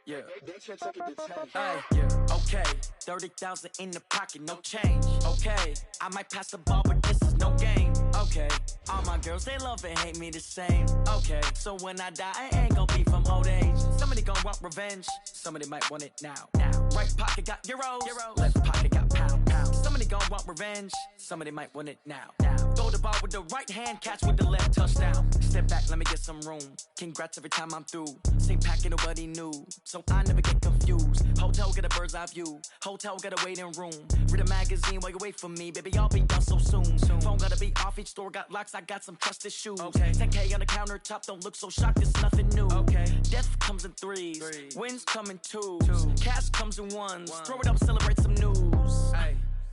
Yeah. Yeah. Okay. 30,000 in the pocket, no change. Okay. I might pass the ball, but this is no game. Okay. All my girls, they love and hate me the same. Okay. So when I die, I ain't gon' be from old age. Somebody gon' want revenge. Somebody might want it now. Right pocket got euros. Left pocket got pound. Somebody gon' want revenge. Somebody might want it now. Throw the ball with the right hand, catch with the left, touchdown. Step back, let me get some room. Congrats every time I'm through. Same packet, nobody knew, so I never get confused. Hotel get a bird's eye view. Hotel got a waiting room. Read a magazine while you wait for me, baby. I'll be done so soon. Phone gotta be off. Each store got locks. I got some trusted shoes. 10K on the countertop. Don't look so shocked. It's nothing new. Death comes in threes. Wins come in twos. Cash comes in ones. Throw it up, celebrate some news.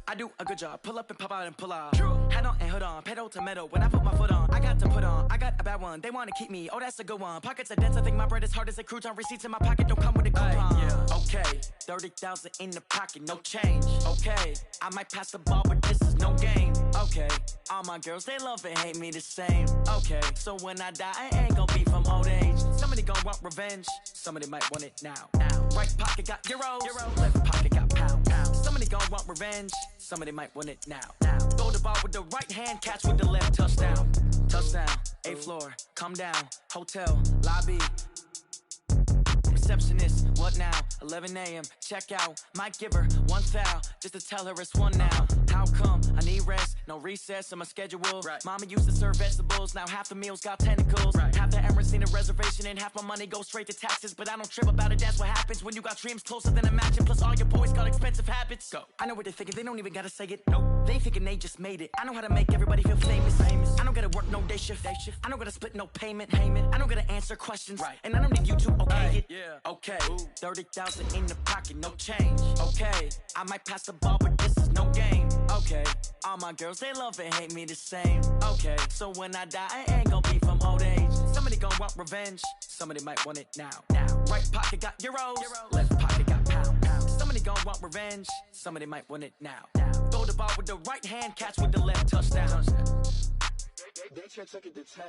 I do a good job. Pull up and pop out and pull out. Head on and hood on. Pedal to metal. When I put my foot on, I got to put on. I got a bad one. They want to keep me. Oh, that's a good one. Pockets are dense. I think my bread is hard as a crouton. Receipts in my pocket don't come with a coupon. Okay. 30,000 in the pocket. No change. Okay. I might pass the ball, but this is no game. Okay. All my girls, they love and hate me the same. Okay. So when I die, I ain't gon' be from old age. Somebody gon' want revenge. Somebody might want it now. Right pocket got euros. Left pocket got pound. Somebody gon' want revenge. Somebody might want it now. Throw the ball with the right hand, catch with the left, touchdown. Touchdown, 8th floor, come down, hotel, lobby. Receptionist, what now? 11 a.m., check out. Might give her one foul, just to tell her it's one now. How come? I need rest, no recess on my schedule. Mama used to serve vegetables, now half the meals got tentacles. Half the Emirates need a reservation and half my money goes straight to taxes. But I don't trip about it, that's what happens when you got dreams closer than imagine. Plus all your boys got expensive habits. Go. I know what they're thinking, they don't even gotta say it. Nope. They thinking they just made it. I know how to make everybody feel famous. I don't gotta work no day shift. I don't gotta split no payment. I don't gotta answer questions. And I don't need you to okay it. Okay, 30,000 in the pocket, no change. Okay, I might pass the ball, but this is no game. Okay, all my girls, they love and hate me the same. Okay, so when I die, I ain't gon' be from old age. Somebody gon' want revenge. Somebody might want it now. Right pocket got euros. Left pocket got pound. Somebody gon' want revenge. Somebody might want it now. Throw the ball with the right hand, catch with the left, touchdown. They took it to 10.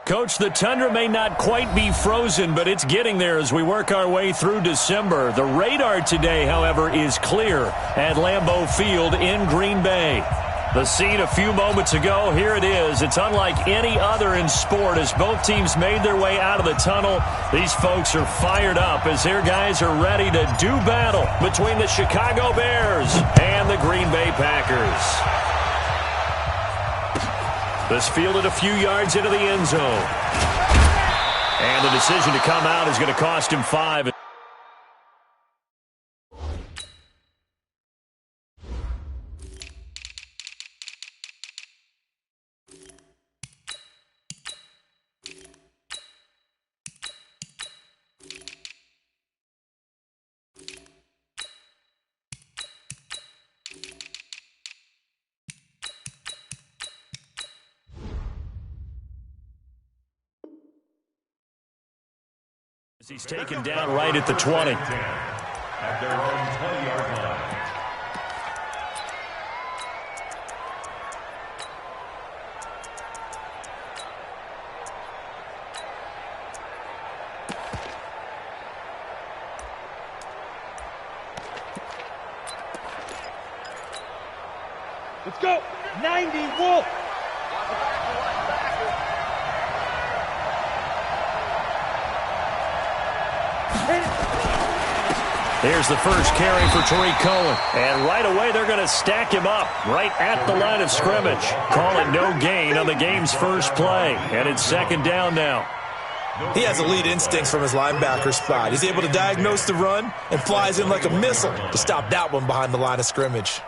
Coach, the tundra may not quite be frozen, but it's getting there as we work our way through December. The radar today, however, is clear at Lambeau Field in Green Bay. The scene a few moments ago, here it is. It's unlike any other in sport as both teams made their way out of the tunnel. These folks are fired up as their guys are ready to do battle between the Chicago Bears and the Green Bay Packers. This fielded a few yards into the end zone. And the decision to come out is going to cost him 5. He's taken down right at the 20. At their own 20-yard line. Let's go. 90 Wolf. There's the first carry for Tariq Cohen. And right away, they're going to stack him up right at the line of scrimmage. Call it no gain on the game's first play. And it's second down now. He has elite instincts from his linebacker spot. He's able to diagnose the run and flies in like a missile to stop that one behind the line of scrimmage.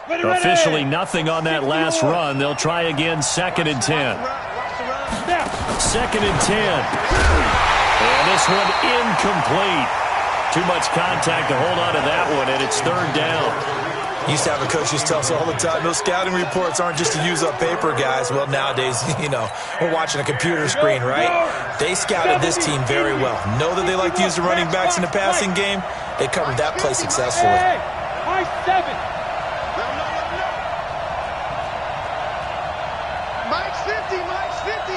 Officially nothing on that last run. They'll try again, 2nd and 10. 2nd and 10. And this one incomplete. Too much contact to hold on to that one, and it's 3rd down. Used to have a coach used to tell us all the time, those scouting reports aren't just to use up paper, guys. Well, nowadays, we're watching a computer screen, right? They scouted this team very well. Know that they like to use the running backs in the passing game. They covered that play successfully. High 7. Mike's 50, Mike's 50.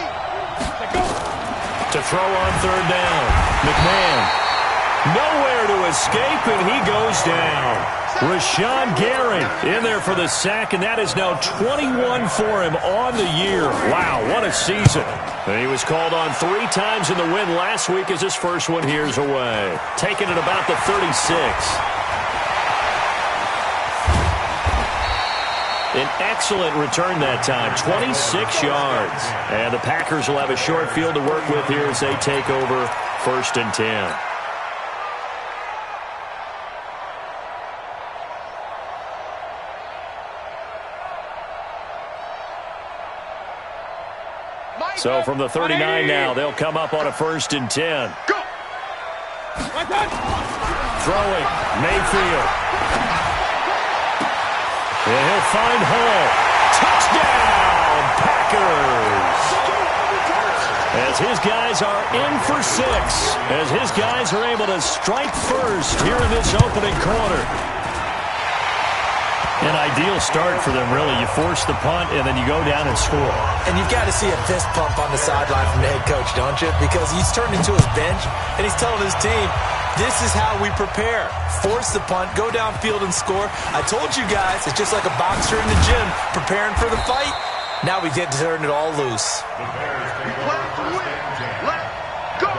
To throw on third down. McMahon. Nowhere to escape, and he goes down. Rashawn Gary in there for the sack, and that is now 21 for him on the year. Wow, what a season. And he was called on 3 times in the win last week as his first one here's away. Taking it about the 36. An excellent return that time, 26 yards. And the Packers will have a short field to work with here as they take over 1st and 10. So from the 39 now, they'll come up on a 1st and 10. Go. Throwing, Mayfield. And he'll find Hall. Touchdown, Packers! As his guys are in for 6. As his guys are able to strike first here in this opening quarter. An ideal start for them, really. You force the punt, and then you go down and score. And you've got to see a fist pump on the sideline from the head coach, don't you? Because he's turned into his bench, and he's telling his team, this is how we prepare. Force the punt, go downfield and score. I told you guys, it's just like a boxer in the gym preparing for the fight. Now we get to turn it all loose. We play to win. Let's go.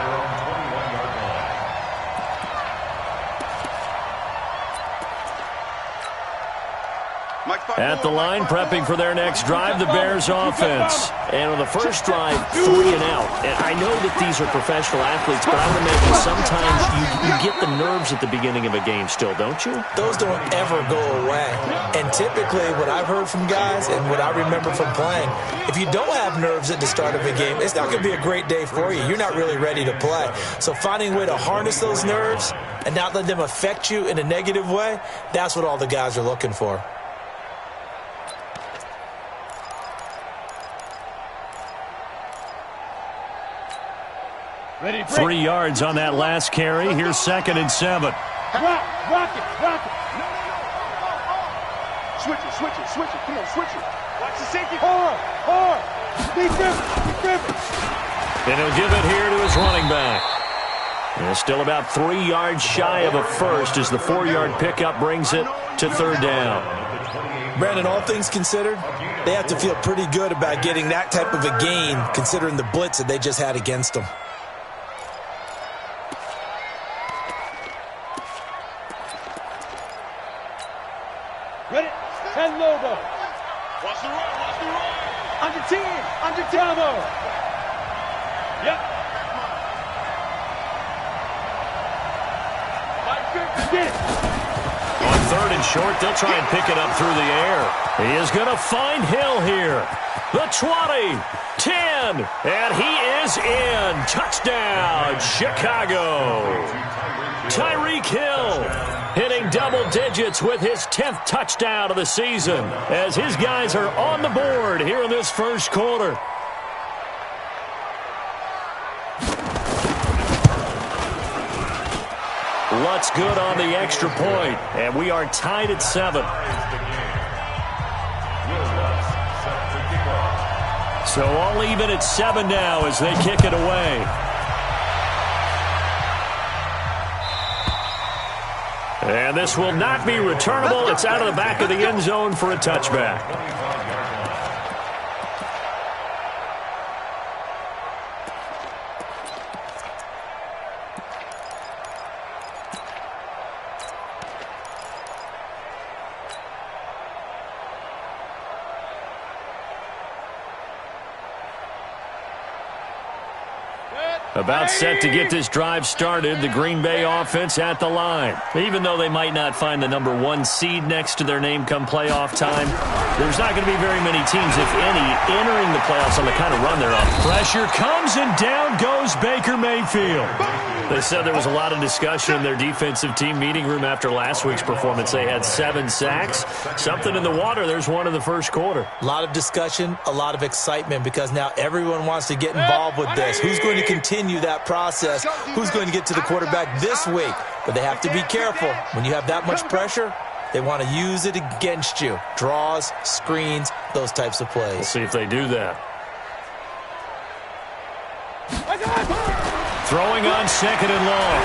At the line, prepping for their next drive, the Bears offense. And on the first drive, 3 and out. And I know that these are professional athletes, but I would imagine sometimes you get the nerves at the beginning of a game still, don't you? Those don't ever go away. And typically, what I've heard from guys and what I remember from playing, if you don't have nerves at the start of a game, it's not going to be a great day for you. You're not really ready to play. So finding a way to harness those nerves and not let them affect you in a negative way, that's what all the guys are looking for. Ready, 3 yards on that last carry. Here's 2nd and 7. Rock it. Switch it. Come on, switch it. Watch the safety. Hard. Be driven. And he'll give it here to his running back. And it's still about 3 yards shy of a first as the 4-yard pickup brings it to 3rd down. Brandon, all things considered, they have to feel pretty good about getting that type of a gain considering the blitz that they just had against them. Ready? 10 Lobo. Watch the run. Under 10. Yep. Get it. On 3rd and short, they'll try and pick it up through the air. He is going to find Hill here. The 20, 10, and he is in. Touchdown, Chicago. Tyreek Hill hitting double digits with his 10th touchdown of the season as his guys are on the board here in this first quarter. Lutz good on the extra point, and we are tied at 7. So all even at 7 now as they kick it away. And this will not be returnable. It's out of the back of the end zone for a touchback. About set to get this drive started, the Green Bay offense at the line. Even though they might not find the number 1 seed next to their name come playoff time, there's not going to be very many teams, if any, entering the playoffs on the kind of run they're on. Pressure comes and down goes Baker Mayfield. They said there was a lot of discussion in their defensive team meeting room after last week's performance. They had 7 sacks. Something in the water. There's one in the first quarter. A lot of discussion, a lot of excitement because now everyone wants to get involved with this. Who's going to continue that process? Who's going to get to the quarterback this week? But they have to be careful. When you have that much pressure, they want to use it against you. Draws, screens, those types of plays. We'll see if they do that. Throwing on 2nd and long.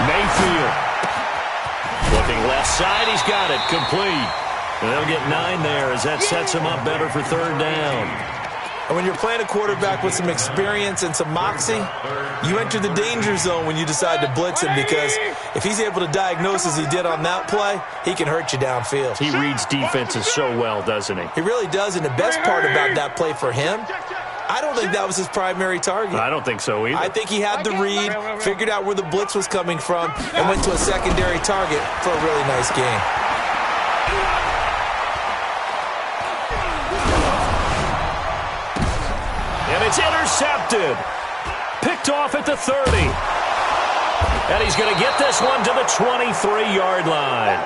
Mayfield. Looking left side. He's got it. Complete. And they'll get 9 there as that sets him up better for 3rd down. And when you're playing a quarterback with some experience and some moxie, you enter the danger zone when you decide to blitz him because if he's able to diagnose as he did on that play, he can hurt you downfield. He reads defenses so well, doesn't he? He really does, and the best part about that play for him, I don't think that was his primary target. I don't think so either. I think he had the read, figured out where the blitz was coming from, and went to a secondary target for a really nice game. And it's intercepted. Picked off at the 30. And he's going to get this one to the 23-yard line.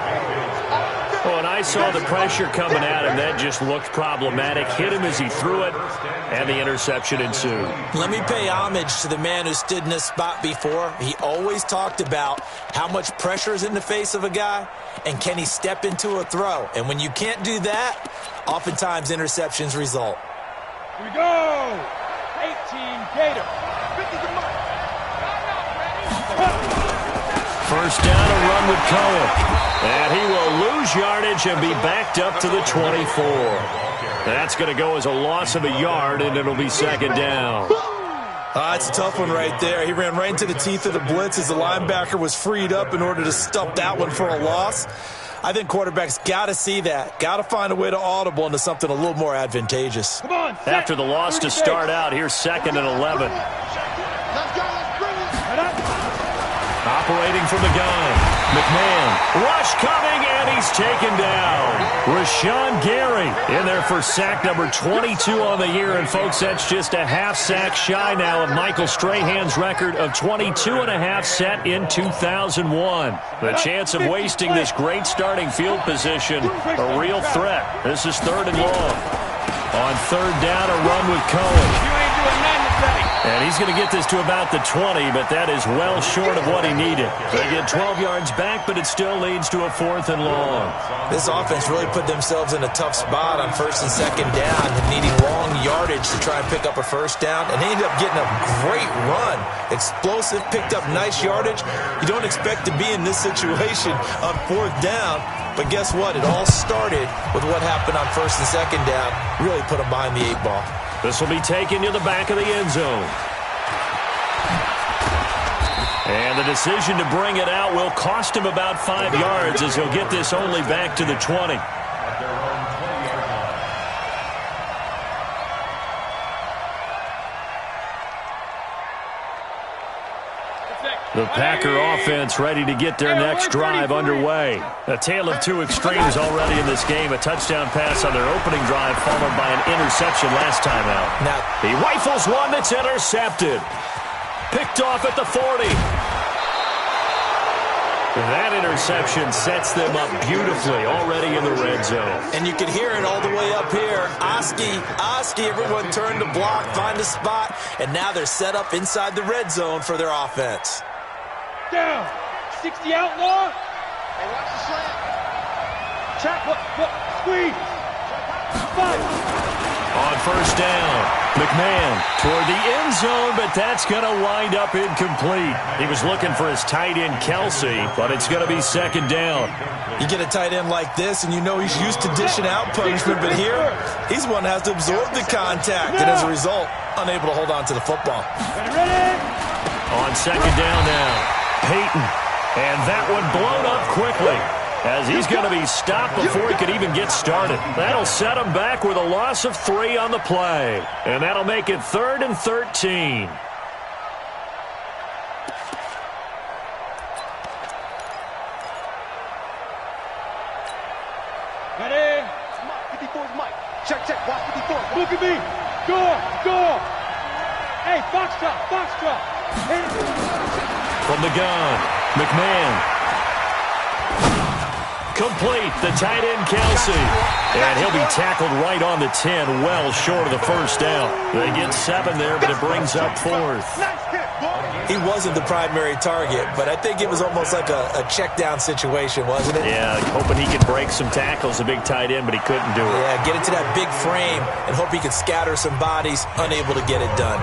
Oh, and I saw the pressure coming at him. That just looked problematic. Hit him as he threw it, and the interception ensued. Let me pay homage to the man who stood in this spot before. He always talked about how much pressure is in the face of a guy, and can he step into a throw. And when you can't do that, oftentimes interceptions result. Here we go. 18 Gator. 50 to mark. First down, a run with Cohen. And he will lose yardage and be backed up to the 24. That's going to go as a loss of a yard, and it'll be 2nd down. It's a tough one right there. He ran right into the teeth of the blitz as the linebacker was freed up in order to stuff that one for a loss. I think quarterbacks got to see that. Got to find a way to audible into something a little more advantageous. Come on, After the loss to start out, here's 2nd and 11. Let's go. Let's bring it. Operating from the gun. McMahon. Rush coming, and he's taken down. Rashawn Gary in there for sack number 22 on the year. And, folks, that's just a half sack shy now of Michael Strahan's record of 22.5 set in 2001. The chance of wasting this great starting field position, a real threat. This is 3rd and long. On 3rd down, a run with Cohen. You ain't doing nothing today. And he's going to get this to about the 20, but that is well short of what he needed. They get 12 yards back, but it still leads to a 4th and long. This offense really put themselves in a tough spot on 1st and 2nd down, needing long yardage to try and pick up a 1st down, and they ended up getting a great run. Explosive, picked up nice yardage. You don't expect to be in this situation on 4th down, but guess what? It all started with what happened on 1st and 2nd down. Really put them behind the 8 ball. This will be taken to the back of the end zone. And the decision to bring it out will cost him about 5 yards as he'll get this only back to the 20. The Packer offense ready to get their next drive underway. A tale of 2 extremes already in this game. A touchdown pass on their opening drive followed by an interception last time out. Now, he rifles one that's intercepted. Picked off at the 40. That interception sets them up beautifully already in the red zone. and you can hear it all the way up here. Oski, everyone turned to block, find a spot, and now they're set up inside the red zone for their offense. Down. 60 outlaw. Hey, watch the slant. Check. What? Squeeze. 5. On first down, McMahon toward the end zone, but that's going to wind up incomplete. He was looking for his tight end, Kelsey, but it's going to be second down. You get a tight end like this, and you know he's used to dishing out punishment, but here, he's one that has to absorb the contact, and as a result, unable to hold on to the football. Ready? On second down now, Peyton, and that one blown up quickly, as he's going to be stopped before he could even get started. That'll set him back with a loss of 3 on the play. And that'll make it 3rd and 13. Hey, box drop. From the gun, McMahon. Complete, the tight end, Kelsey. And he'll be tackled right on the 10, well short of the first down. They get 7 there, but it brings up 4th. He wasn't the primary target, but I think it was almost like a check down situation, wasn't it? Yeah, hoping he could break some tackles, a big tight end, but he couldn't do it. Yeah, get into that big frame and hope he could scatter some bodies, unable to get it done.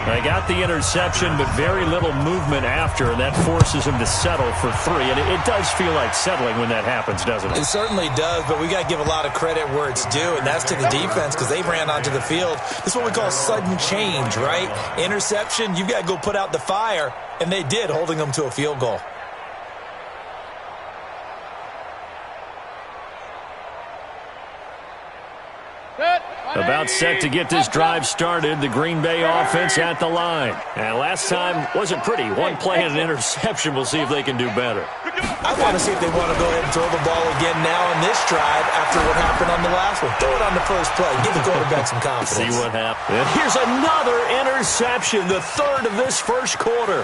They got the interception, but very little movement after, and that forces him to settle for 3. And it does feel like settling when that happens, doesn't it? It certainly does, but we got to give a lot of credit where it's due, and that's to the defense because they ran onto the field. This is what we call sudden change, right? Interception, you've got to go put out the fire, and they did, holding them to a field goal. About set to get this drive started, the Green Bay offense at the line. And last time wasn't pretty. One play and an interception. We'll see if they can do better. I want to see if they want to go ahead and throw the ball again now on this drive after what happened on the last one. Throw it on the first play. Give the quarterback some confidence. See what happens. And here's another interception, the 3rd of this first quarter.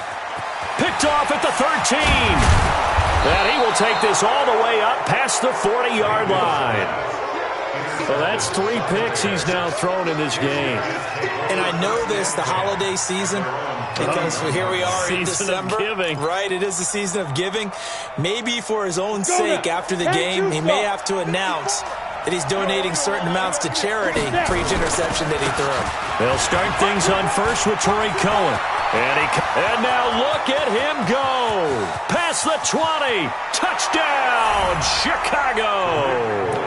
Picked off at the 13. And he will take this all the way up past the 40-yard line. So that's 3 picks he's now thrown in this game. And I know this, the holiday season, because here we are in December. Right, it is the season of giving. Maybe for his own sake after the game, he may have to announce that he's donating certain amounts to charity for each interception that he threw. They'll start things on first with Tariq Cohen. And now look at him go. Past the 20. Touchdown, Chicago.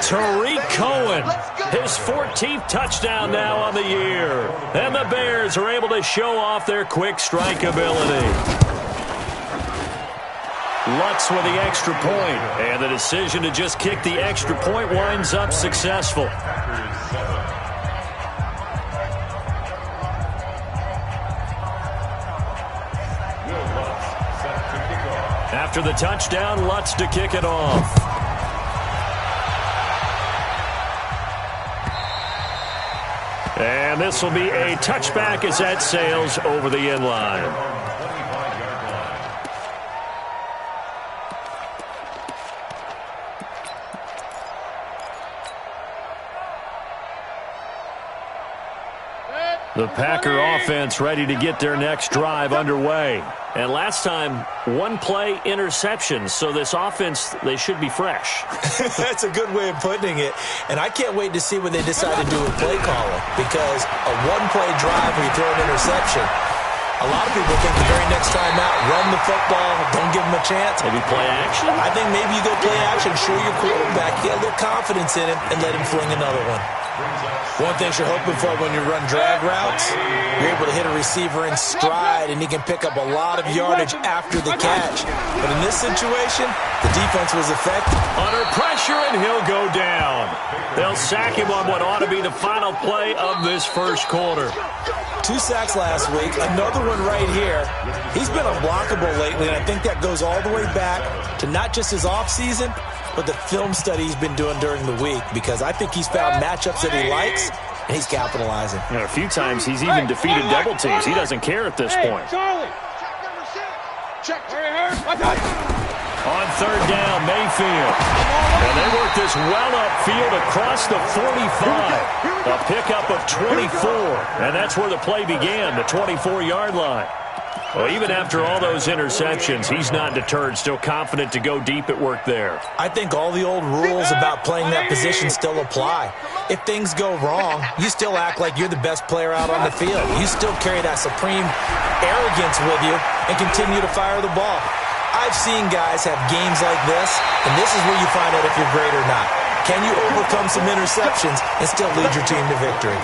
Tariq Cohen, his 14th touchdown now on the year. And the Bears are able to show off their quick strike ability. Lutz with the extra point. And the decision to just kick the extra point winds up successful. After the touchdown, Lutz to kick it off. And this will be a touchback as that sails over the end line. The Packer offense ready to get their next drive underway. And last time, 1 play interception. So this offense, they should be fresh. That's a good way of putting it. And I can't wait to see what they decide to do with play calling. Because a 1-play drive where you throw an interception, a lot of people think the very next time out, run the football, don't give them a chance. Maybe play action? I think maybe you go play action, show your quarterback, get a little confidence in him, and let him fling another one. One thing you're hoping for when you run drag routes, you're able to hit a receiver in stride, and he can pick up a lot of yardage after the catch. But in this situation, the defense was effective. Under pressure, and he'll go down. They'll sack him on what ought to be the final play of this first quarter. 2 sacks last week, another one right here. He's been unblockable lately, and I think that goes all the way back to not just his offseason, but the film study he's been doing during the week, because I think he's found matchups that he likes, and he's capitalizing. And a few times he's even defeated double teams. He doesn't care at this point. Charlie. Check. On 3rd down, Mayfield. And they work this well upfield across the 45. A pickup of 24. And that's where the play began, the 24-yard line. Well, even after all those interceptions, he's not deterred, still confident to go deep at work there. I think all the old rules about playing that position still apply. If things go wrong, you still act like you're the best player out on the field. You still carry that supreme arrogance with you and continue to fire the ball. I've seen guys have games like this, and this is where you find out if you're great or not. Can you overcome some interceptions and still lead your team to victory?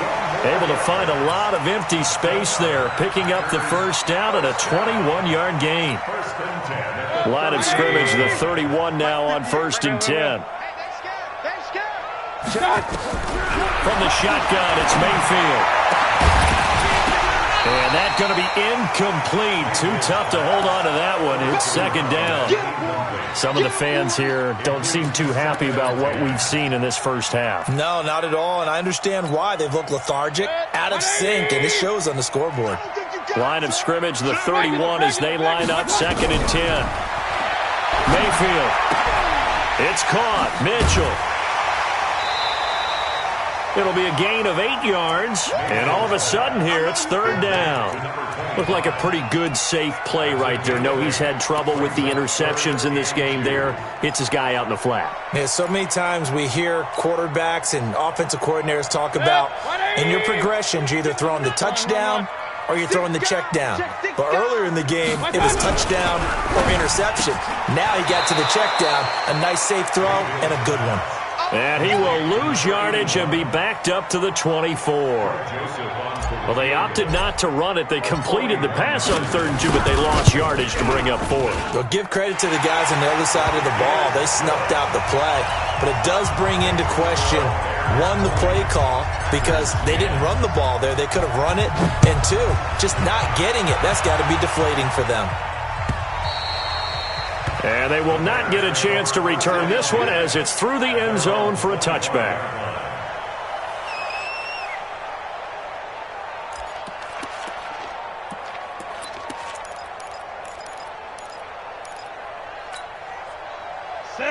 Able to find a lot of empty space there, picking up the first down at a 21-yard gain. Line of scrimmage, the 31 now on 1st and 10. From the shotgun, it's Mayfield. And that's going to be incomplete. Too tough to hold on to that one. It's second down. Some of the fans here don't seem too happy about what we've seen in this first half. No, not at all, and I understand why. They've looked lethargic, out of sync, and it shows on the scoreboard. Line of scrimmage, the 31 as they line up, 2nd and 10. Mayfield. It's caught. Mitchell. It'll be a gain of 8 yards, and all of a sudden here, it's 3rd down. Looked like a pretty good, safe play right there. No, he's had trouble with the interceptions in this game there. Hits his guy out in the flat. Yeah, so many times we hear quarterbacks and offensive coordinators talk about in your progressions, you're either throwing the touchdown or you're throwing the check down. But earlier in the game, it was touchdown or interception. Now he got to the check down, a nice safe throw and a good one. And he will lose yardage and be backed up to the 24. Well, they opted not to run it. They completed the pass on 3rd and 2, but they lost yardage to bring up 4. Well, give credit to the guys on the other side of the ball. They snuffed out the play. But it does bring into question, 1, the play call, because they didn't run the ball there. They could have run it. And 2, just not getting it. That's got to be deflating for them. And they will not get a chance to return this one as it's through the end zone for a touchback.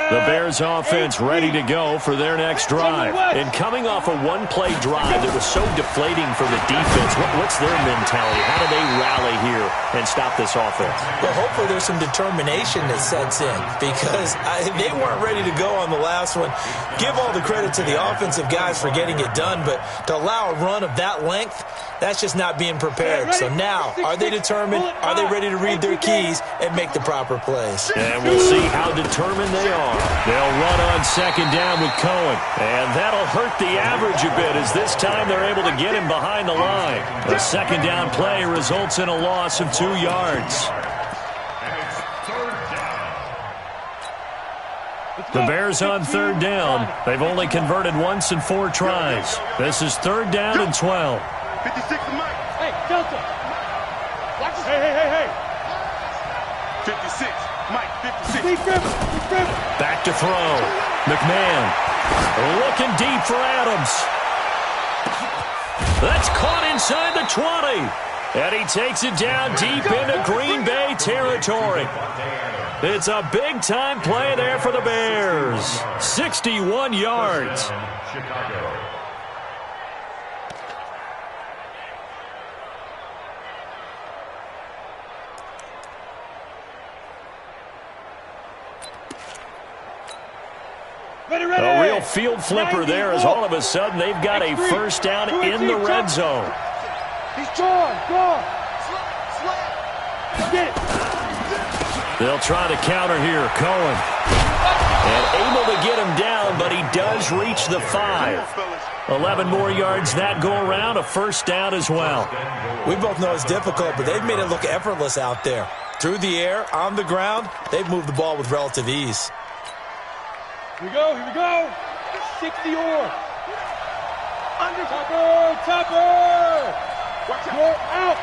The Bears offense ready to go for their next drive. And coming off a one-play drive that was so deflating for the defense, what's their mentality? How do they rally here and stop this offense? Well, hopefully there's some determination that sets in because they weren't ready to go on the last one. Give all the credit to the offensive guys for getting it done, but to allow a run of that length, that's just not being prepared. So now, are they determined? Are they ready to read their keys and make the proper plays? And we'll see how determined they are. They'll run on 2nd down with Cohen. And that'll hurt the average a bit as this time they're able to get him behind the line. A 2nd down play results in a loss of 2 yards. The Bears on 3rd down. They've only converted once in 4 tries. This is 3rd down and 12. 56 to Mike. Hey, Delta. Watch this. Hey. 56. Mike, 56. Deep grip. Back to throw. McMahon looking deep for Adams. That's caught inside the 20. And he takes it down deep into Green Bay territory. It's a big-time play there for the Bears. 61 yards. A real field flipper there as all of a sudden they've got a first down in the red zone. He's gone. They'll try to counter here. Cohen. And able to get him down, but he does reach the 5. 11 more yards that go around, a first down as well. We both know it's difficult, but they've made it look effortless out there. Through the air, on the ground, they've moved the ball with relative ease. Here we go. 60 or. Under. Topper. Watch out. You're out.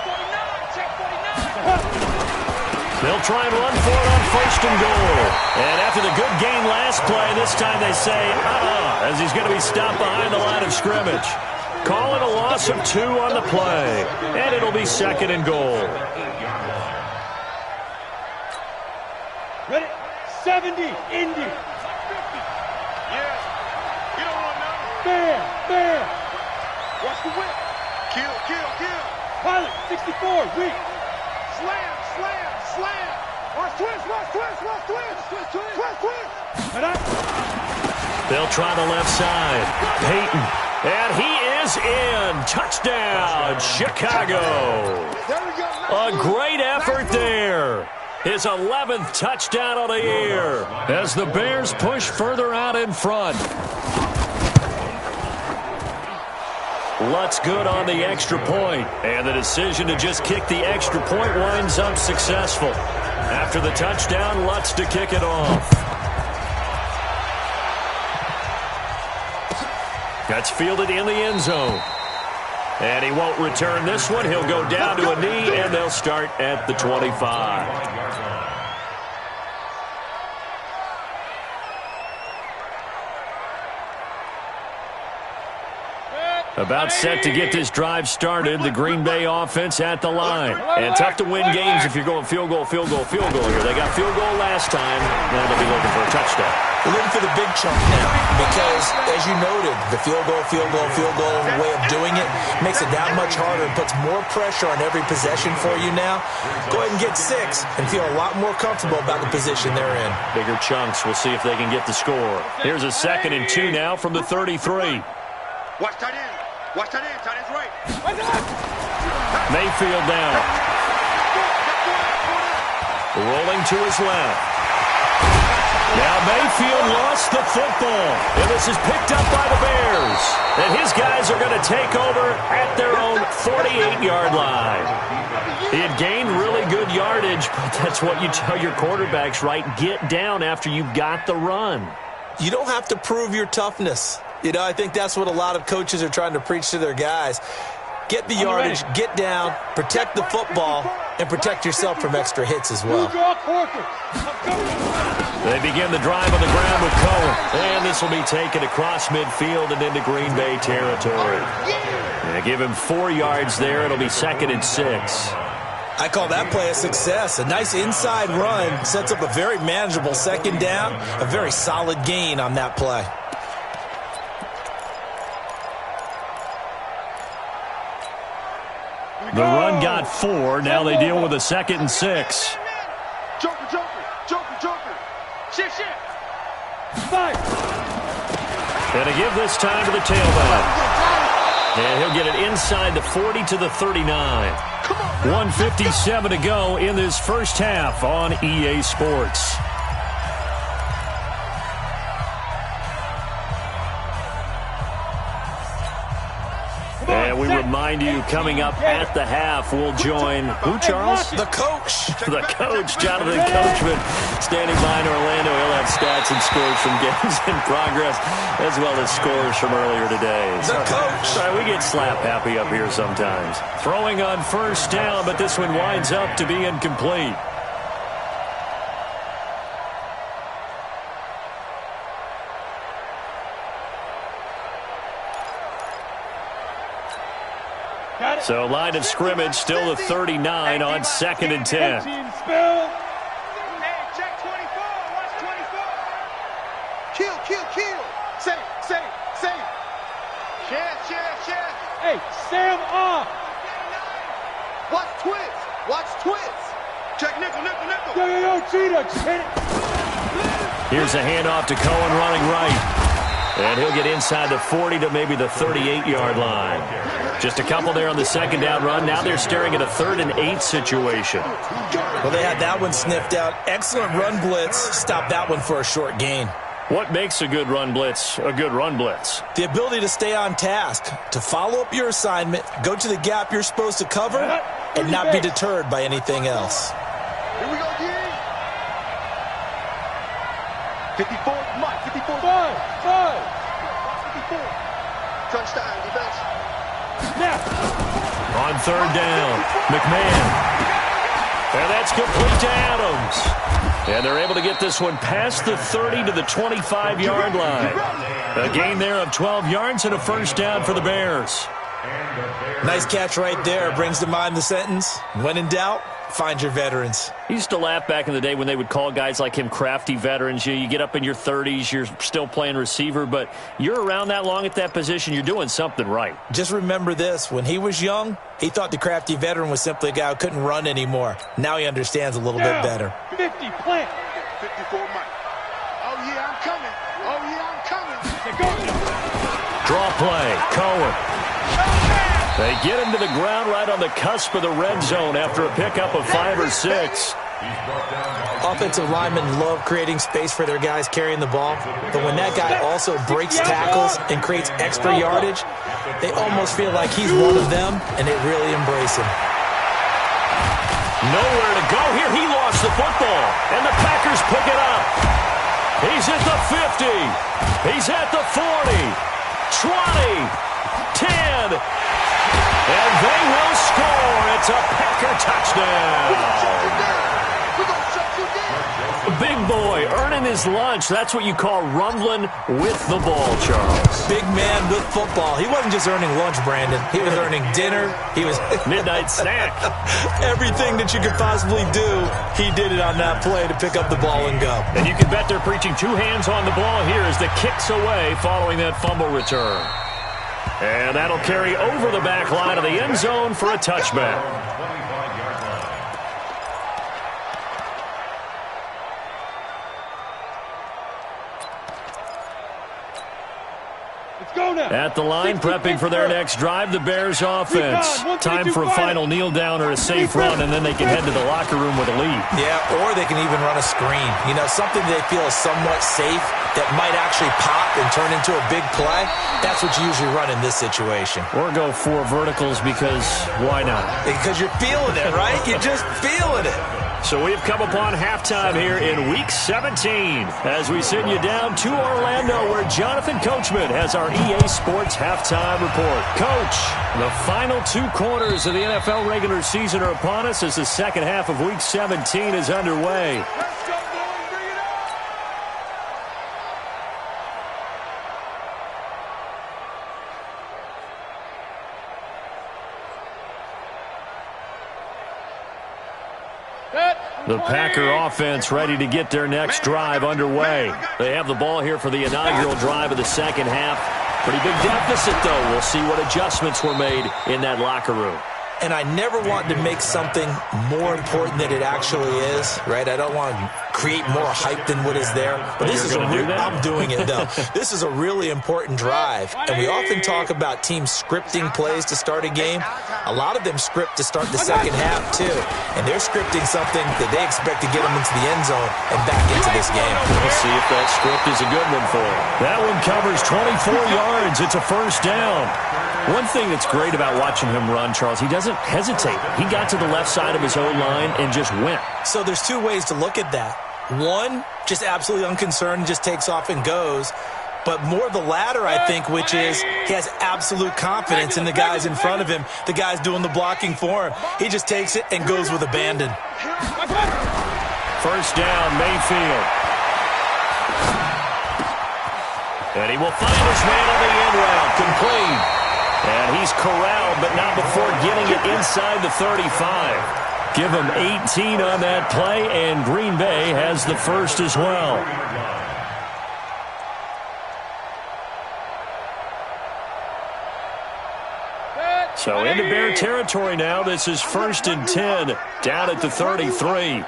49. Check 49. They'll try and run for it on 1st and goal. And after the good game last play, this time they say, as he's going to be stopped behind the line of scrimmage. Calling a loss of 2 on the play. And it'll be 2nd and goal. Ready? 70, Indy. Yeah. You don't want to know. Bam. Watch the whip. Kill. Pilot, 64, weak. Slam. Watch twist. They'll try the left side. Peyton. And he is in. Touchdown, Chicago. There we go. A great effort there. His 11th touchdown of the year as the Bears push further out in front. Lutz good on the extra point, and the decision to just kick the extra point winds up successful. After the touchdown, Lutz to kick it off. That's fielded in the end zone. And he won't return this one. He'll go down to a knee, and they'll start at the 25. About set to get this drive started. The Green Bay offense at the line. And tough to win games if you're going field goal here. They got field goal last time. Now they'll be looking for a touchdown. They're looking for the big chunk now because, as you noted, the field goal way of doing it makes it that much harder and puts more pressure on every possession for you now. Go ahead and get 6 and feel a lot more comfortable about the position they're in. Bigger chunks. We'll see if they can get the score. Here's a 2nd and 2 now from the 33. Watch tight end. Watch tight end. Tight end's right. Mayfield down. Rolling to his left. Now Mayfield lost the football. And this is picked up by the Bears. And his guys are going to take over at their own 48-yard line. He had gained really good yardage, but that's what you tell your quarterbacks, right? Get down after you've got the run. You don't have to prove your toughness. You know, I think that's what a lot of coaches are trying to preach to their guys. Get the yardage, get down, protect the football, and protect yourself from extra hits as well. They begin the drive on the ground with Cohen. And this will be taken across midfield and into Green Bay territory. And give him 4 yards there. It'll be 2nd and 6. I call that play a success. A nice inside run sets up a very manageable 2nd down. A very solid gain on that play. The run got 4. Now they deal with a 2nd and 6. Joker. Shift. And to give this time to the tailback. And he'll get it inside the 40 to the 39. 1:57 to go in this first half on EA Sports. And we remind you, coming up at the half, we'll join, who, Charles? The coach. The coach, Jonathan Coachman, standing by in Orlando. He'll have stats and scores from games in progress, as well as scores from earlier today. The coach. Sorry, we get slap happy up here sometimes. Throwing on first down, but this one winds up to be incomplete. So line of scrimmage still the 39 on 2nd and 10. Hey, check 24. Watch 24. Kill. Save. Share. Hey, Sam off. Watch twits. Check nickel. Yo, Cheetah. Hit it. Here's a handoff to Cohen running right. And he'll get inside the 40 to maybe the 38-yard line. Just a couple there on the 2nd down run. Now they're staring at a 3rd and 8 situation. Well, they had that one sniffed out. Excellent run blitz. Stop that one for a short gain. What makes a good run blitz a good run blitz? The ability to stay on task, to follow up your assignment, go to the gap you're supposed to cover, and not be deterred by anything else. Here we go, G. 54, Mike, 54. 5. 54. Touchdown, defense. Now. On 3rd down, McMahon. And that's complete to Adams. And they're able to get this one past the 30 to the 25-yard line. A gain there of 12 yards and a first down for the Bears. Nice catch right there. Brings to mind the sentence, when in doubt, find your veterans. I used to laugh back in the day when they would call guys like him crafty veterans. You get up in your 30s, you're still playing receiver, but you're around that long at that position, you're doing something right. Just remember this. When he was young, he thought the crafty veteran was simply a guy who couldn't run anymore. Now he understands a little bit better. 50, plant. 54, Mike. Oh, yeah, I'm coming. Draw play, Cohen. They get him to the ground right on the cusp of the red zone after a pickup of 5 or 6. Offensive linemen love creating space for their guys carrying the ball, but when that guy also breaks tackles and creates extra yardage, they almost feel like he's one of them, and they really embrace him. Nowhere to go here. He lost the football, and the Packers pick it up. He's at the 50. He's at the 40. 20. 10. it's a Packer touchdown. Big boy earning his lunch. That's what you call rumbling with the ball, Charles. Big man with football. He wasn't just earning lunch, Brandon. He was earning dinner. He was midnight snack. Everything that you could possibly do, he did it on that play to pick up the ball and go. And you can bet they're preaching two hands on the ball here as the kick's away following that fumble return. And that'll carry over the back line of the end zone for a touchback. At the line, prepping for their next drive, the Bears offense. Time for a final kneel down or a safe run, and then they can head to the locker room with a lead. Yeah, or they can even run a screen. You know, something they feel is somewhat safe that might actually pop and turn into a big play. That's what you usually run in this situation. Or go four verticals because why not? Because you're feeling it, right? You're just feeling it. So we have come upon halftime here in Week 17 as we send you down to Orlando where Jonathan Coachman has our EA Sports Halftime Report. Coach, the final two quarters of the NFL regular season are upon us as the second half of Week 17 is underway. The Packer offense ready to get their next drive underway. They have the ball here for the inaugural drive of the second half. Pretty big deficit, though. We'll see what adjustments were made in that locker room. And I never want to make something more important than it actually is, right? I don't want to create more hype than what is there. But this is I'm doing it, though. This is a really important drive. And we often talk about teams scripting plays to start a game. A lot of them script to start the second half, too. And they're scripting something that they expect to get them into the end zone and back into this game. We'll see if that script is a good one for them. That one covers 24 yards. It's a first down. One thing that's great about watching him run, Charles, he doesn't hesitate. He got to the left side of his own line and just went. So there's two ways to look at that. One, just absolutely unconcerned, just takes off and goes. But more the latter, I think, which is he has absolute confidence in the guys in front of him, the guys doing the blocking for him. He just takes it and goes with abandon. First down, Mayfield. And he will find his man on the end route, complete. And he's corralled, but not before getting it inside the 35. Give him 18 on that play, and Green Bay has the first as well. So into Bear territory now. This is 1st and 10, down at the 33.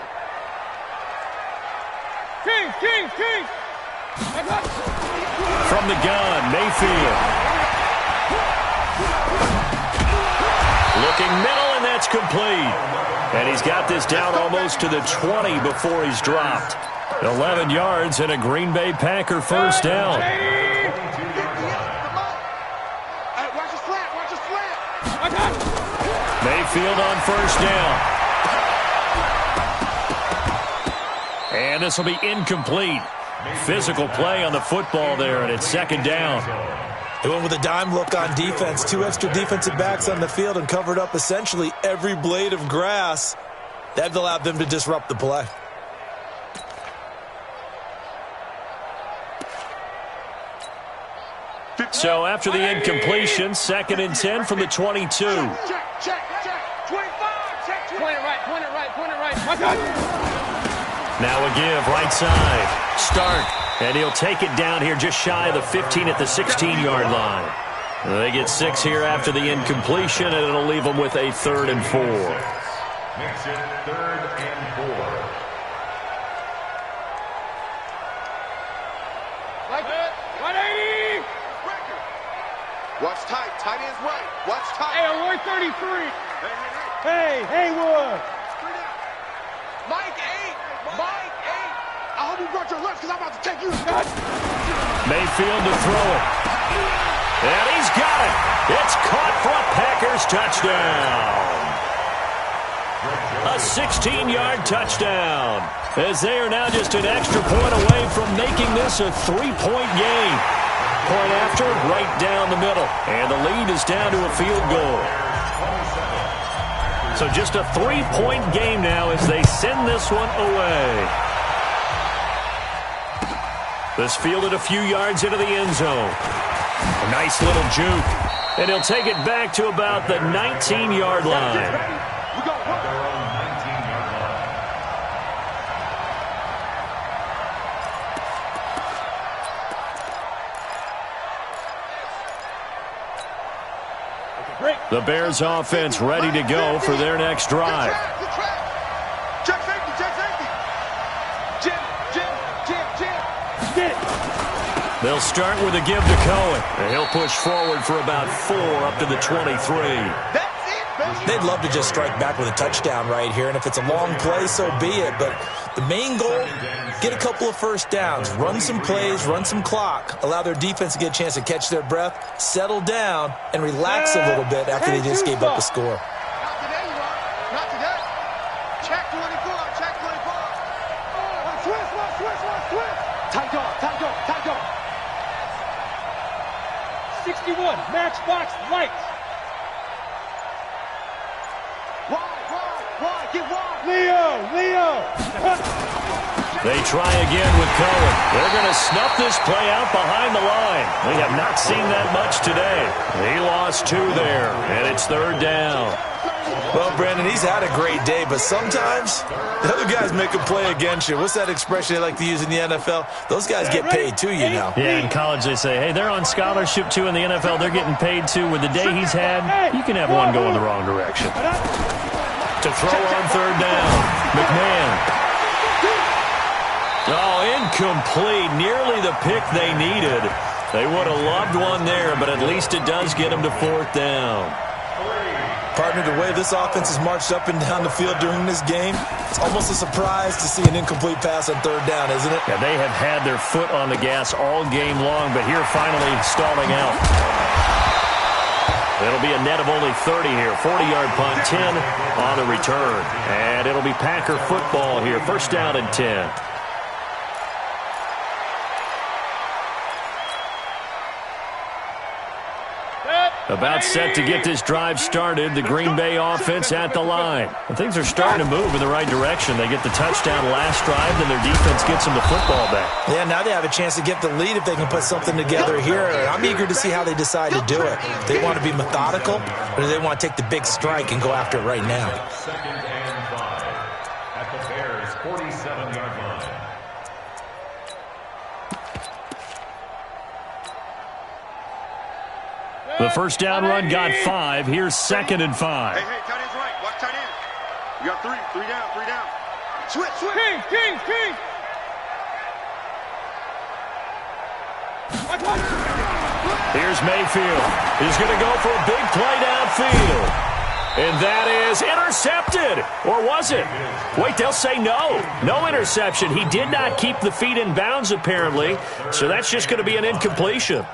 From the gun, Mayfield. Looking middle, and that's complete. And he's got this down almost to the 20 before he's dropped. 11 yards and a Green Bay Packer first down. Mayfield on first down. And this will be incomplete. Physical play on the football there, and it's second down. They went with a dime look on defense. Two extra defensive backs on the field and covered up essentially every blade of grass. That allowed them to disrupt the play. So after the incompletion, 2nd and 10 from the 22. Check. 25. Check. Point it right. Now a give, right side. Start. And he'll take it down here just shy of the 15 at the 16-yard line. They get 6 here after the incompletion, and it'll leave them with a 3rd and 4. Makes it 3rd and 4. Like it. 180. Watch tight. Tight ends right. Watch tight. Hey, Roy 33. Hey, Haywood. Mike 8. I hope you brought your lunch because I'm about to take you. Mayfield to throw it. And he's got it. It's caught for a Packers touchdown. A 16-yard touchdown. As they are now just an extra point away from making this a 3-point game. Point after, right down the middle. And the lead is down to a field goal. So just a 3-point game now as they send this one away. This fielded a few yards into the end zone. A nice little juke. And he'll take it back to about the 19-yard line. The Bears offense ready to go for their next drive. Check safety, check safety. Jim. They'll start with a give to Cohen. And he'll push forward for about 4 up to the 23. That's it, baby. They'd love to just strike back with a touchdown right here, and if it's a long play, so be it. But the main goal, get a couple of first downs, run some plays, run some clock, allow their defense to get a chance to catch their breath, settle down, and relax a little bit after they just gave up a score. Not today, you are. Not today. Check 24, check 24. Switch. Tight dog. 61, matchbox lights. Wide, get wide. Leo. They try again with Cohen. They're going to snuff this play out behind the line. We have not seen that much today. He lost 2 there, and it's 3rd down. Well, Brandon, he's had a great day, but sometimes the other guys make a play against you. What's that expression they like to use in the NFL? Those guys get paid too, you know. Yeah, in college they say, hey, they're on scholarship too. In the NFL, they're getting paid too. With the day he's had, you can have one go in the wrong direction. To throw on 3rd down, McMahon. Oh, incomplete. Nearly the pick they needed. They would have loved one there, but at least it does get them to 4th down. Partner, the way this offense has marched up and down the field during this game, it's almost a surprise to see an incomplete pass on 3rd down, isn't it? Yeah, they have had their foot on the gas all game long, but here finally stalling out. It'll be a net of only 30 here. 40-yard punt, 10 on the return. And it'll be Packer football here. 1st down and 10. About set to get this drive started. The Green Bay offense at the line. And things are starting to move in the right direction. They get the touchdown last drive, then their defense gets them the football back. Yeah, now they have a chance to get the lead if they can put something together here. I'm eager to see how they decide to do it. Do they want to be methodical, or do they want to take the big strike and go after it right now? 2nd and 5 at the Bears' 47-yard line. The 1st down run got 5. Here's 2nd and 5. Hey, tight end's right. Watch tight end. You got 3 down. Switch. King. Here's Mayfield. He's going to go for a big play downfield. And that is intercepted. Or was it? Wait, they'll say no. No interception. He did not keep the feet in bounds, apparently. So that's just going to be an incompletion.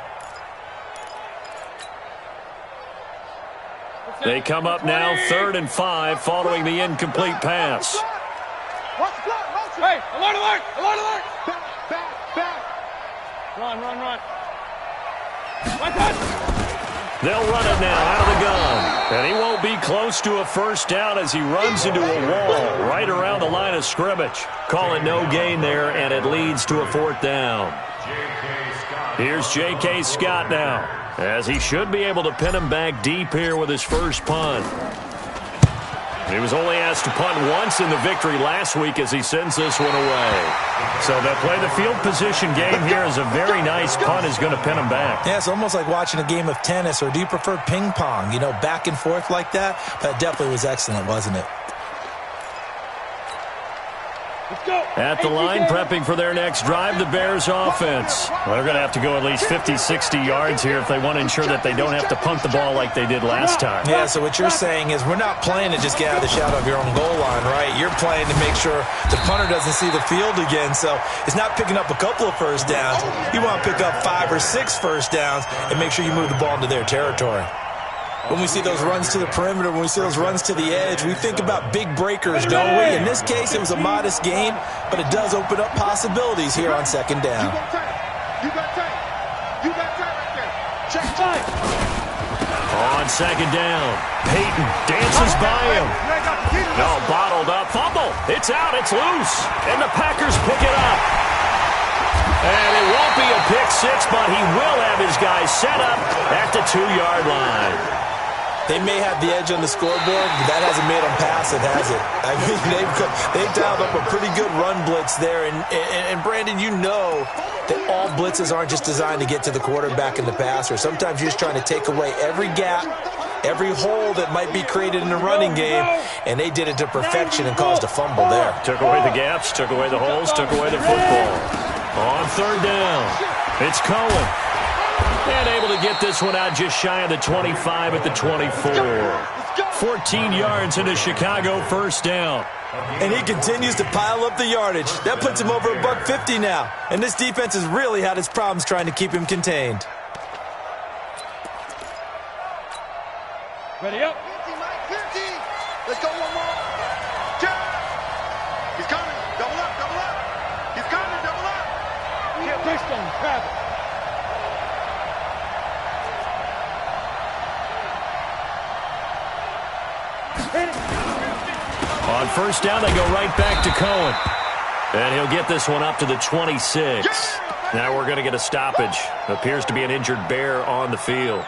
They come up now 3rd and 5 following the incomplete pass. Hey, alert! Back. Run. They'll run it now out of the gun. And he won't be close to a 1st down as he runs into a wall right around the line of scrimmage. Call it no gain there, and it leads to a 4th down. Here's J.K. Scott now, as he should be able to pin him back deep here with his first punt. He was only asked to punt once in the victory last week as he sends this one away. So they'll play the field position game here as a very nice punt is going to pin him back. Yeah, it's almost like watching a game of tennis, or do you prefer ping pong? You know, back and forth like that? That definitely was excellent, wasn't it? At the line, prepping for their next drive, the Bears offense. Well, they're going to have to go at least 50, 60 yards here if they want to ensure that they don't have to punt the ball like they did last time. Yeah, so what you're saying is we're not playing to just get out of the shadow of your own goal line, right? You're playing to make sure the punter doesn't see the field again. So it's not picking up a couple of first downs. You want to pick up 5 or 6 first downs and make sure you move the ball into their territory. When we see those runs to the perimeter, when we see those runs to the edge, we think about big breakers, don't we? In this case, it was a modest game, but it does open up possibilities here on 2nd down. You got tight right there. Check tight. On on second down. Peyton dances by him. No, bottled up. Fumble. It's out. It's loose. And the Packers pick it up. And it won't be a pick six, but he will have his guys set up at the 2-yard line. They may have the edge on the scoreboard, but that hasn't made them pass it, has it? I mean, they've dialed up a pretty good run blitz there. And Brandon, you know that all blitzes aren't just designed to get to the quarterback and the passer. Sometimes you're just trying to take away every gap, every hole that might be created in the running game, and they did it to perfection and caused a fumble there. Took away the gaps, took away the holes, took away the football. On third down, it's Cohen. And able to get this one out just shy of the 25 at the 24. 14 yards into Chicago, first down. And he continues to pile up the yardage. That puts him over $150 now. And this defense has really had its problems trying to keep him contained. Ready up. 50, Mike, 50. Let's go one more. Jab. He's coming. Double up, double up. He's coming, double up. Can't waste on him. Grab it. On first down, they go right back to Cohen. And he'll get this one up to the 26. Now we're going to get a stoppage. Appears to be an injured Bear on the field.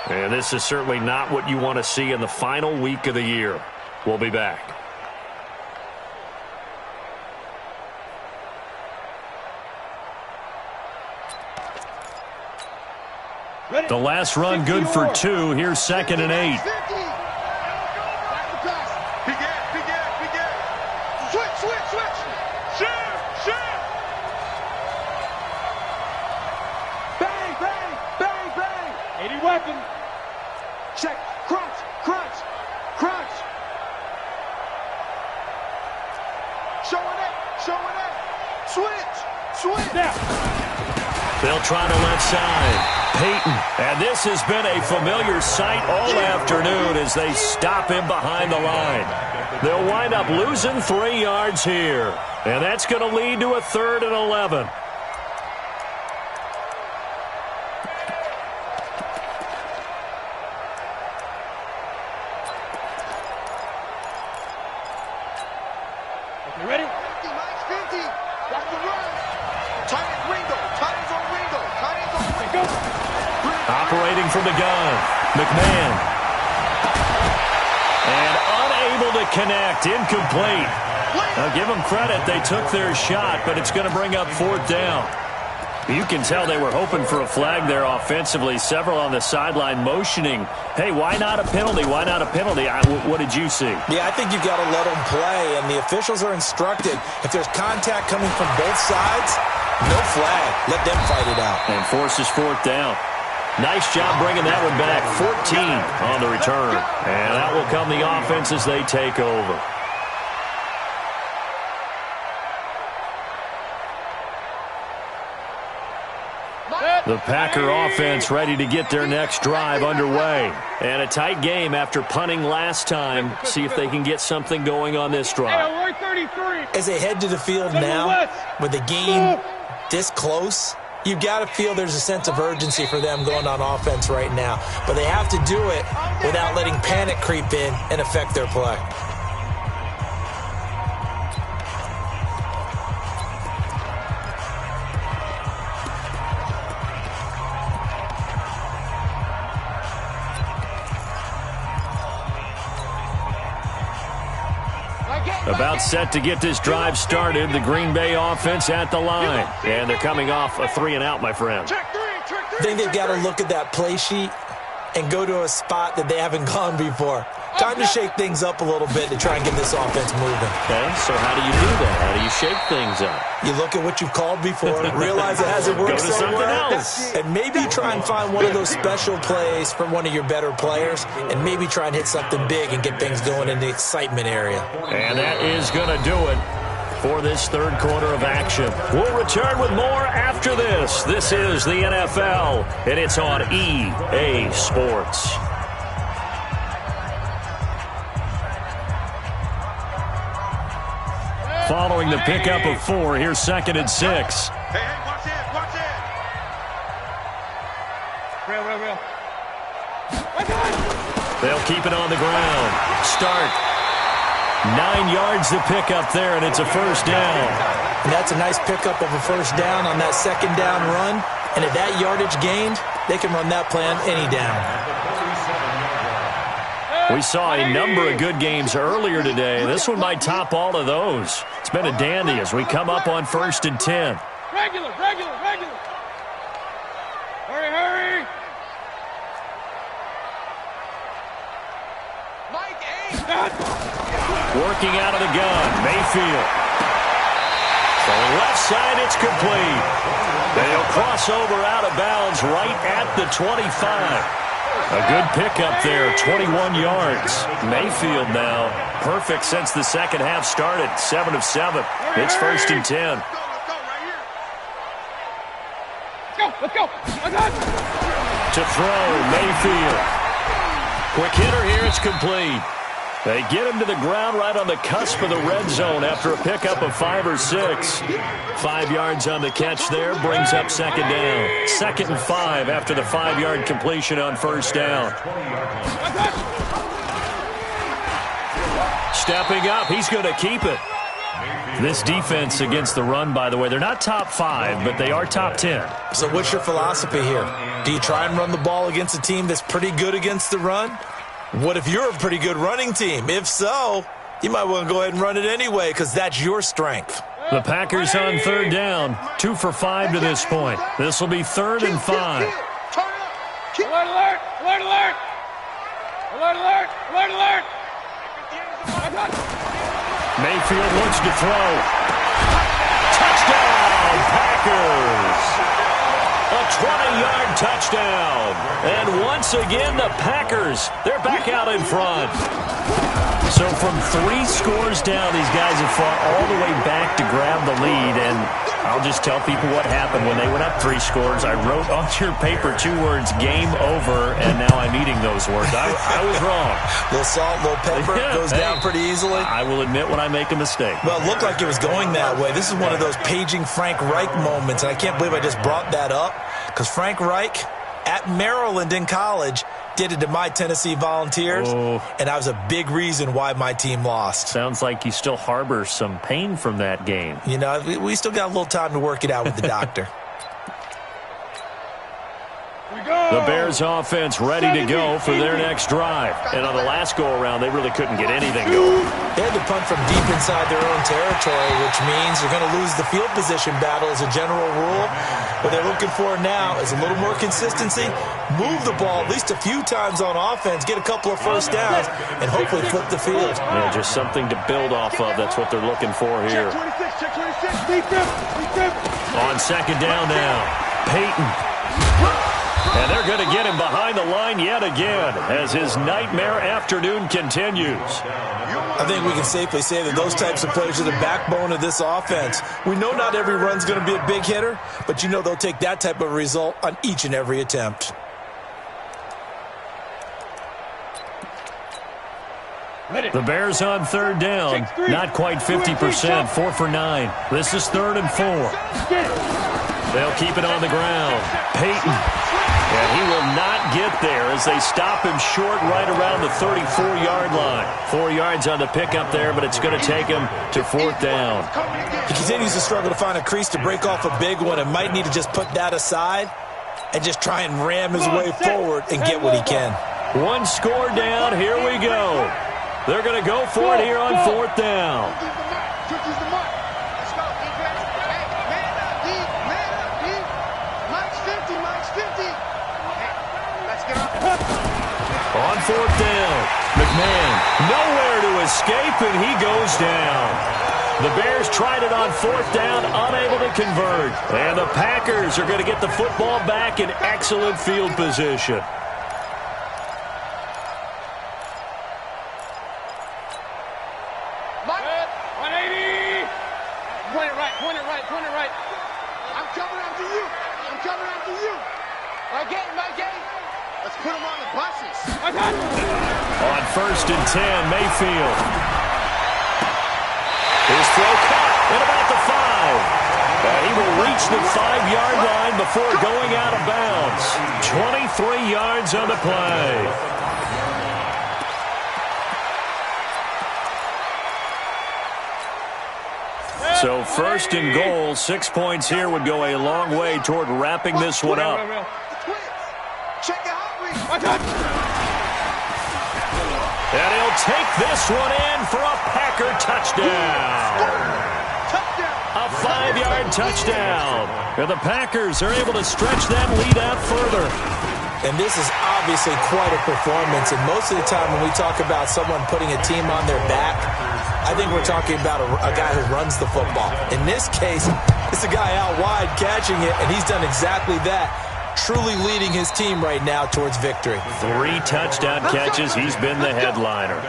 And this is certainly not what you want to see in the final week of the year. We'll be back. The last run good for 2. Here's 2nd and 8. Weapon. Check. Crunch. Crunch. Crunch. Showing it. Showing it. Switch. Switch. Now. They'll try to left side. Peyton. And this has been a familiar sight all afternoon as they stop him behind the line. They'll wind up losing 3 yards here. And that's going to lead to a 3rd and 11. Ready? 50, Mike, 50. That's the run. Tight end Ringo. Tight ends on Ringo. Tight ends on Ringo. Operating from the gun. McMahon. And unable to connect. Incomplete. Now give them credit. They took their shot, but it's going to bring up 4th down. You can tell they were hoping for a flag there offensively. Several on the sideline motioning, hey, why not a penalty? Why not a penalty? What did you see? Yeah, I think you've got to let them play, and the officials are instructed. If there's contact coming from both sides, no flag. Let them fight it out. And forces 4th down. Nice job bringing that one back. 14 on the return. And that will come the offense as they take over. The Packer offense ready to get their next drive underway. And a tight game after punting last time. See if they can get something going on this drive. As they head to the field now, with the game this close, you've got to feel there's a sense of urgency for them going on offense right now. But they have to do it without letting panic creep in and affect their play. About set to get this drive started. The Green Bay offense at the line. And they're coming off a 3-and-out, my friend. I think they've got to look at that play sheet and go to a spot that they haven't gone before. Time to shake things up a little bit to try and get this offense moving. Okay, so how do you do that? How do you shake things up? You look at what you've called before, realize it hasn't worked Go to somewhere else. and maybe try and find one of those special plays from one of your better players, and maybe try and hit something big and get things going in the excitement area. And that is going to do it for this third quarter of action. We'll return with more after this. This is the NFL, and it's on EA Sports. Following the pickup of 4, here's 2nd and 6. Hey, watch it, watch it. Real. They'll keep it on the ground. Start. 9 yards to pick up there, and it's a first down. And that's a nice pickup of a first down on that second down run. And at that yardage gained, they can run that plan any down. We saw a number of good games earlier today. This one might top all of those. It's been a dandy as we come up on 1st and 10. Regular. Hurry. Working out of the gun, Mayfield. From the left side, it's complete. They'll cross over out of bounds right at the 25. A good pickup there, 21 yards. Mayfield now, perfect since the second half started, 7 of 7. It's 1st and 10. Let's go. To throw, Mayfield. Quick hitter here, it's complete. They get him to the ground right on the cusp of the red zone after a pickup of 5 or 6. 5 yards on the catch there, brings up second down. 2nd and 5 after the 5-yard completion on first down. Stepping up, he's going to keep it. This defense against the run, by the way, they're not top 5, but they are top 10. So what's your philosophy here? Do you try and run the ball against a team that's pretty good against the run? What if you're a pretty good running team? If so, you might want to go ahead and run it anyway because that's your strength. The Packers on 3rd down, 2 for 5 to this point. This will be 3rd and 5. Alert! Mayfield looks to throw. Touchdown, Packers! A 20-yard touchdown. And once again, the Packers, they're back out in front. So from 3 scores down, these guys have fought all the way back to grab the lead. And I'll just tell people what happened when they went up 3 scores. I wrote on your paper 2 words, game over, and now I'm eating those words. I was wrong. A little salt, a little pepper, goes down pretty easily. I will admit when I make a mistake. Well, it looked like it was going that way. This is one of those paging Frank Reich moments, and I can't believe I just brought that up because Frank Reich at Maryland in college did it to my Tennessee Volunteers, and that was a big reason why my team lost. Sounds like you still harbor some pain from that game. You know, we still got a little time to work it out with the doctor. The Bears offense ready to go for their next drive. And on the last go-around, they really couldn't get anything going. They had to punt from deep inside their own territory, which means you're going to lose the field position battle as a general rule. What they're looking for now is a little more consistency, move the ball at least a few times on offense, get a couple of first downs, and hopefully flip the field. Yeah, just something to build off of. That's what they're looking for here. Check 26. On second down now, Peyton. And they're going to get him behind the line yet again as his nightmare afternoon continues. I think we can safely say that those types of players are the backbone of this offense. We know not every run's going to be a big hitter, but you know they'll take that type of result on each and every attempt. The Bears on 3rd down, not quite 50%, 4 for 9. This is 3rd and 4. They'll keep it on the ground. Peyton. And he will not get there as they stop him short right around the 34-yard line. 4 yards on the pickup there, but it's going to take him to 4th down. He continues to struggle to find a crease to break off a big one and might need to just put that aside and just try and ram his way forward and get what he can. 1 score down. Here we go. They're going to go for it here on 4th down. On 4th down, McMahon nowhere to escape, and he goes down. The Bears tried it on 4th down, unable to convert. And the Packers are going to get the football back in excellent field position. Point it right. I'm coming after you. My game. Let's put him on the buses. On 1st and 10, Mayfield. His throw caught at about the 5. He will reach the 5-yard line before going out of bounds. 23 yards on the play. So first and goal, 6 points here would go a long way toward wrapping this one up. Check it out. And he'll take this one in for a Packer touchdown. A 5-yard touchdown. And the Packers are able to stretch that lead out further. And this is obviously quite a performance. And most of the time when we talk about someone putting a team on their back, I think we're talking about a guy who runs the football. In this case, it's a guy out wide catching it, and he's done exactly that, truly leading his team right now towards victory. 3 touchdown catches. He's been the headliner.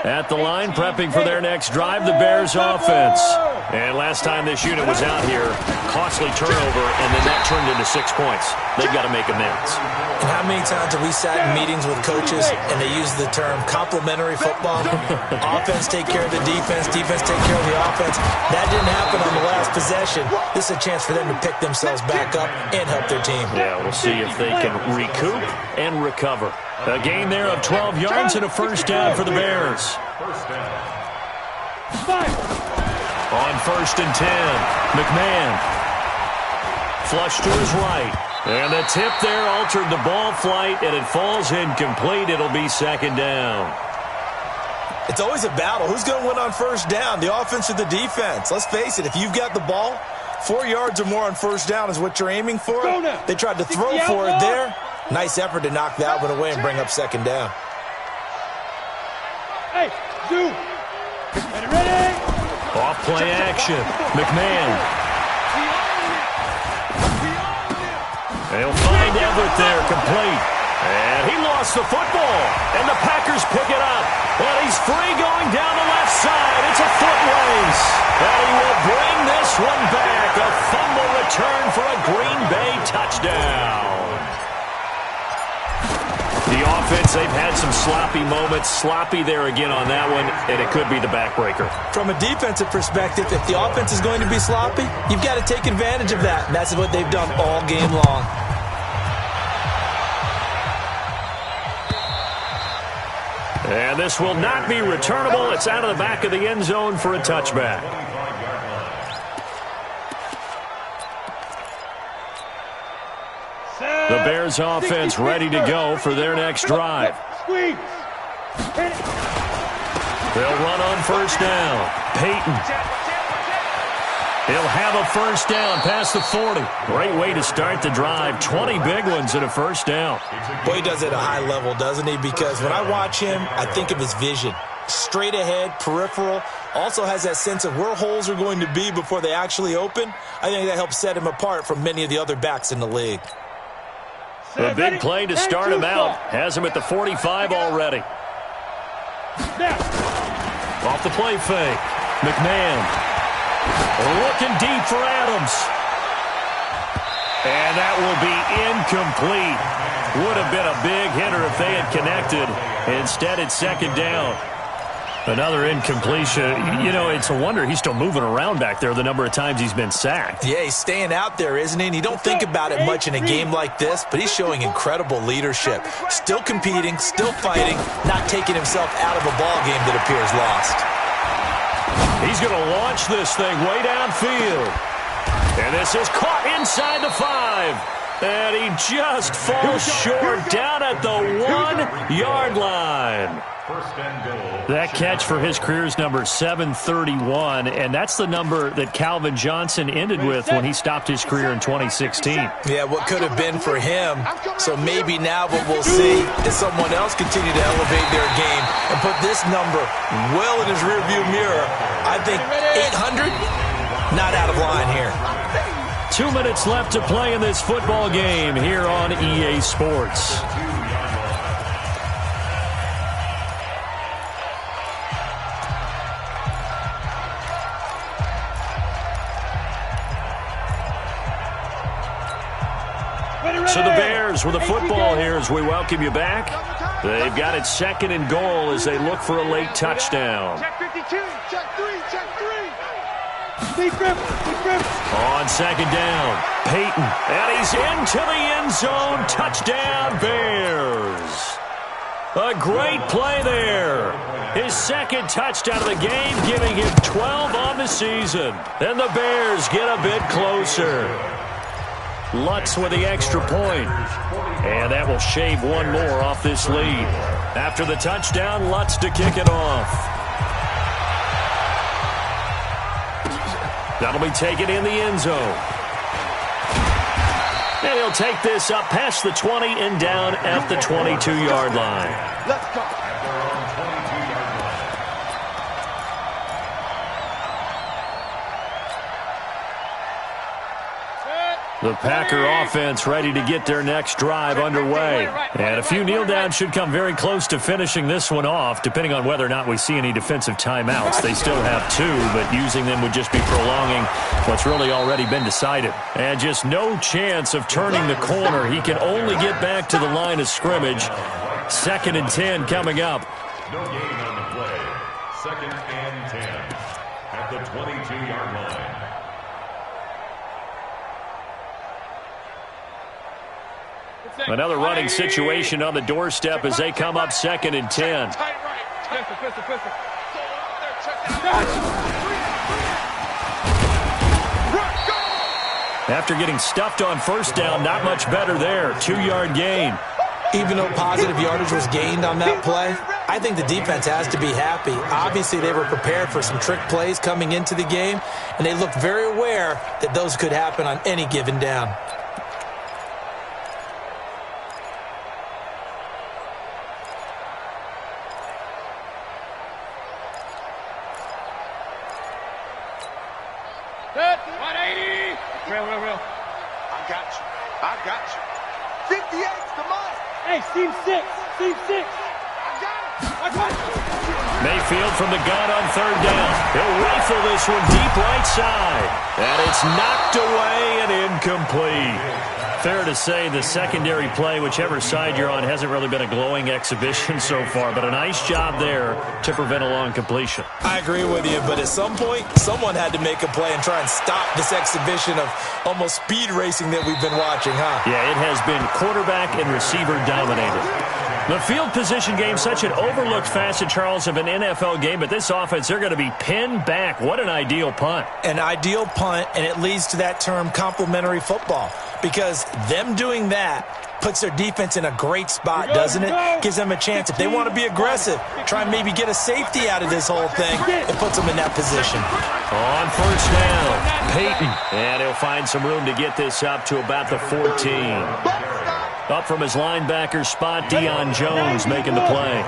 At the line, prepping for their next drive, the Bears offense. And last time this unit was out here, costly turnover, and then that turned into 6 points. They've got to make amends. And how many times have we sat in meetings with coaches and they use the term complementary football? Offense take care of the defense, defense take care of the offense. That didn't happen on the last possession. This is a chance for them to pick themselves back up and help their team. Yeah, we'll see if they can recoup and recover. A gain there of 12 yards and a first down for the Bears. On first and 10, McMahon. Flush to his right. And the tip there altered the ball flight, and it falls incomplete. It'll be second down. It's always a battle. Who's going to win on first down, the offense or the defense? Let's face it, if you've got the ball, 4 yards or more on first down is what you're aiming for. They tried to throw for it there. Nice effort to knock that one away and bring up second down. Hey, Zoo. Ready? Off play action. McMahon. They'll find Everett there, complete. And he lost the football. And the Packers pick it up. And he's free going down the left side. It's a foot race. And he will bring this one back. A fumble return for a Green Bay touchdown. The offense, they've had some sloppy moments. Sloppy there again on that one, and it could be the backbreaker. From a defensive perspective, if the offense is going to be sloppy, you've got to take advantage of that. And that's what they've done all game long. And this will not be returnable. It's out of the back of the end zone for a touchback. The Bears offense ready to go for their next drive. They'll run on first down. Peyton. He'll have a first down past the 40. Great way to start the drive. 20 big ones and a first down. Boy, he does it at a high level, doesn't he? Because when I watch him, I think of his vision. Straight ahead, peripheral. Also has that sense of where holes are going to be before they actually open. I think that helps set him apart from many of the other backs in the league. A big play to start him out. Has him at the 45 already. Off the play fake. McMahon. Looking deep for Adams. And that will be incomplete. Would have been a big hitter if they had connected. Instead, it's second down. Another incompletion. You know, it's a wonder he's still moving around back there the number of times he's been sacked. Yeah, he's staying out there, isn't he? And you don't think about it much in a game like this, but he's showing incredible leadership. Still competing, still fighting, not taking himself out of a ball game that appears lost. He's going to launch this thing way downfield. And this is caught inside the 5. And he just falls short down at the 1-yard line. That catch for his career is number 731, and that's the number that Calvin Johnson ended with when he stopped his career in 2016. Yeah, what could have been for him. So maybe now what we'll see is someone else continue to elevate their game and put this number well in his rearview mirror. I think 800, not out of line here. 2 minutes left to play in this football game here on EA Sports. So the Bears with the football here as we welcome you back. They've got it second and goal as they look for a late touchdown. Check 52, check 3, check 3. Deep grip, deep grip. On second down, Peyton. And he's into the end zone. Touchdown, Bears. A great play there. His second touchdown of the game, giving him 12 on the season. And the Bears get a bit closer. Lutz with the extra point. And that will shave one more off this lead. After the touchdown, Lutz to kick it off. That'll be taken in the end zone. And he'll take this up past the 20 and down at the 22-yard line. Let's go. The Packer offense ready to get their next drive underway. And a few kneel downs should come very close to finishing this one off, depending on whether or not we see any defensive timeouts. They still have 2, but using them would just be prolonging what's really already been decided. And just no chance of turning the corner. He can only get back to the line of scrimmage. 2nd and 10 coming up. No gain on the play. 2nd and 10 at the 22-yard line. Another running situation on the doorstep as they come up 2nd and 10. After getting stuffed on first down, not much better there. 2-yard gain. Even though positive yardage was gained on that play, I think the defense has to be happy. Obviously, they were prepared for some trick plays coming into the game, and they looked very aware that those could happen on any given down. I got you. 58's the mark. Hey, team 6. I got it. Mayfield from the gun on 3rd down. He'll rifle this one deep right side. And it's knocked away and incomplete. Fair to say the secondary play, whichever side you're on, hasn't really been a glowing exhibition so far, but a nice job there to prevent a long completion. I agree with you, but at some point, someone had to make a play and try and stop this exhibition of almost speed racing that we've been watching, huh? Yeah, it has been quarterback and receiver dominated. The field position game, such an overlooked facet, Charles, of an NFL game, but this offense, they're going to be pinned back. What an ideal punt. An ideal punt, and it leads to that term complementary football, because them doing that puts their defense in a great spot, doesn't it? Gives them a chance. If they want to be aggressive, try and maybe get a safety out of this whole thing, it puts them in that position. On first down, Peyton. And he'll find some room to get this up to about the 14. Up from his linebacker spot, Deion Jones making the play.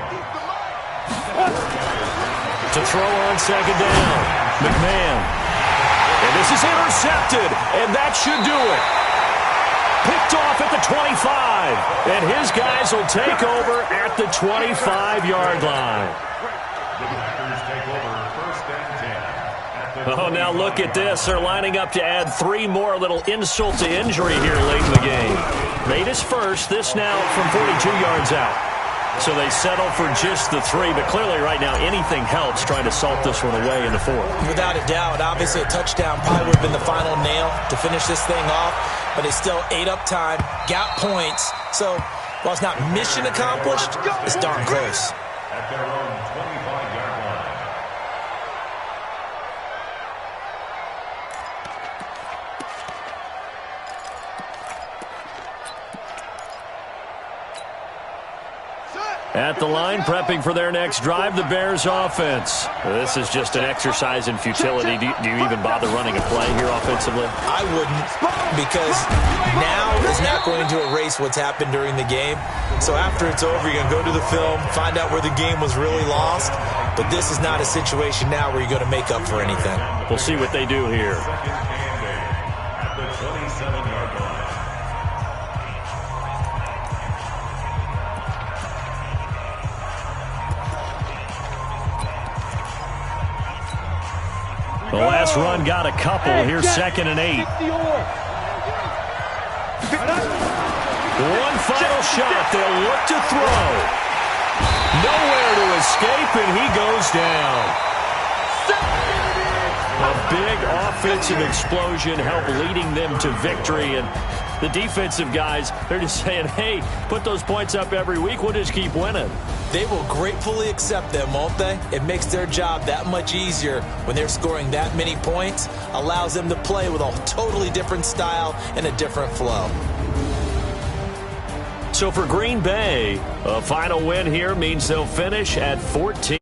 To throw on 2nd down, McMahon. And this is intercepted, and that should do it. Picked off at the 25, and his guys will take over at the 25-yard line. The Packers take over 1st and 10 at the Oh, now look at this. They're lining up to add 3 more, a little insult to injury here late in the game. Made his first, this now from 42 yards out. So they settle for just the 3, but clearly right now anything helps trying to salt this one away in the 4th. Without a doubt, obviously a touchdown probably would have been the final nail to finish this thing off, but it's still ate up time, got points. So while it's not mission accomplished, it's darn close. at their own 25-yard line. At the line, prepping for their next drive, the Bears offense. This is just an exercise in futility. Do you even bother running a play here offensively? I wouldn't, because now is not going to erase what's happened during the game. So after it's over, you're going to go to the film, find out where the game was really lost. But this is not a situation now where you're going to make up for anything. We'll see what they do here. At the 27-yard line. The last run got a couple. Here's 2nd and 8. One final shot. They'll look to throw. Nowhere to escape, and he goes down. A big offensive explosion helped leading them to victory, and The defensive guys, they're just saying, hey, put those points up every week. We'll just keep winning. They will gratefully accept them, won't they? It makes their job that much easier when they're scoring that many points. Allows them to play with a totally different style and a different flow. So for Green Bay, a final win here means they'll finish at 14.